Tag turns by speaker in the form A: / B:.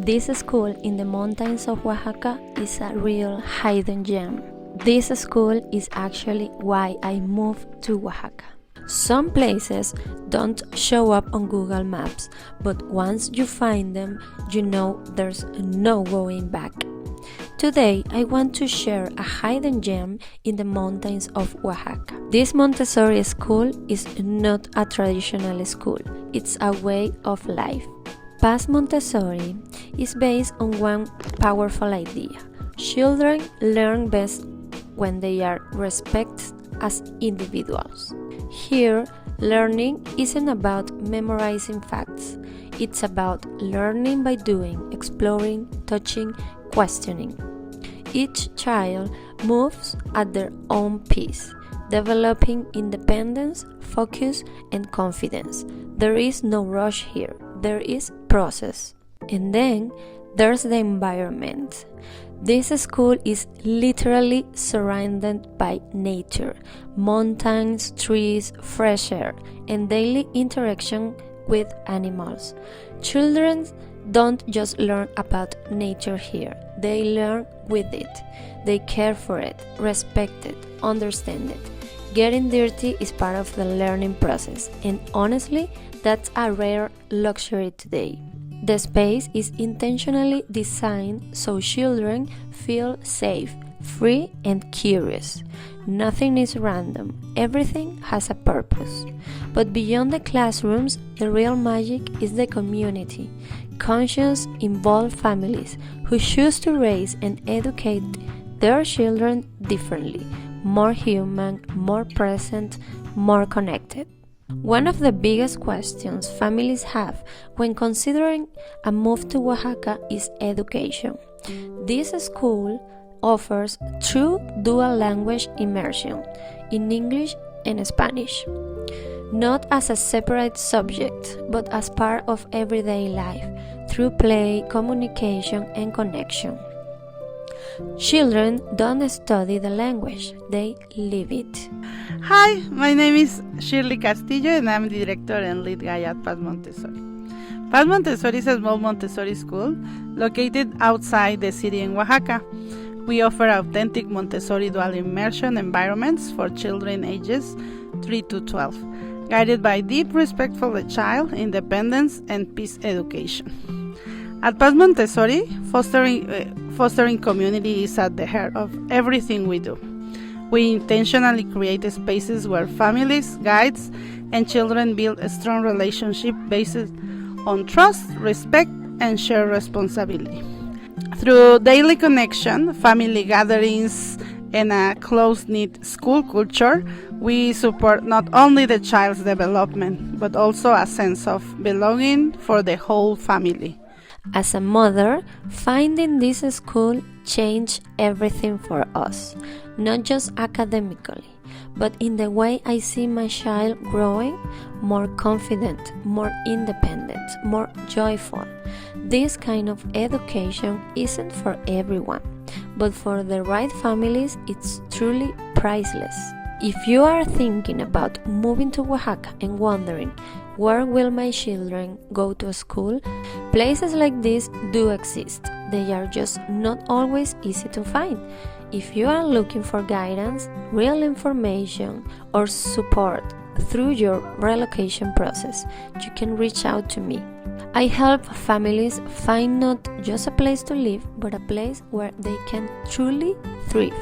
A: This school in the mountains of Oaxaca is a real hidden gem. This school is actually why I moved to Oaxaca. Some places don't show up on Google Maps, but once you find them, you know there's no going back. Today, I want to share a hidden gem in the mountains of Oaxaca. This Montessori school is not a traditional school, it's a way of life. Paz Montessori is based on one powerful idea. Children learn best when they are respected as individuals. Here, learning isn't about memorizing facts. It's about learning by doing, exploring, touching, questioning. Each child moves at their own pace, developing independence, focus, and confidence. There is no rush here. There is process. And then there's the environment. This school is literally surrounded by nature, mountains, trees, fresh air, and daily interaction with animals. Children don't just learn about nature here, they learn with it. They care for it, respect it, understand it. Getting dirty is part of the learning process, and honestly, that's a rare luxury today. The space is intentionally designed so children feel safe, free, and curious. Nothing is random, everything has a purpose. But beyond the classrooms, the real magic is the community. Conscious, involved families who choose to raise and educate their children differently, more human, more present, more connected. One of the biggest questions families have when considering a move to Oaxaca is education. This school offers true dual language immersion in English and Spanish, not as a separate subject, but as part of everyday life, through play, communication, and connection. Children don't study the language, they live it.
B: Hi, my name is Shirley Castillo and I'm the director and lead guide at Paz Montessori. Paz Montessori is a small Montessori school located outside the city in Oaxaca. We offer authentic Montessori dual immersion environments for children ages 3 to 12, guided by deep respect for the child, independence, and peace education. At Paz Montessori, fostering community is at the heart of everything we do. We intentionally create spaces where families, guides, and children build a strong relationship based on trust, respect, and shared responsibility. Through daily connection, family gatherings, and a close-knit school culture, we support not only the child's development, but also a sense of belonging for the whole family.
A: As a mother, finding this school changed everything for us, not just academically, but in the way I see my child growing, more confident, more independent, more joyful. This kind of education isn't for everyone, but for the right families, it's truly priceless. If you are thinking about moving to Oaxaca and wondering, where will my children go to school? Places like this do exist. They are just not always easy to find. If you are looking for guidance, real information, or support through your relocation process, you can reach out to me. I help families find not just a place to live, but a place where they can truly thrive.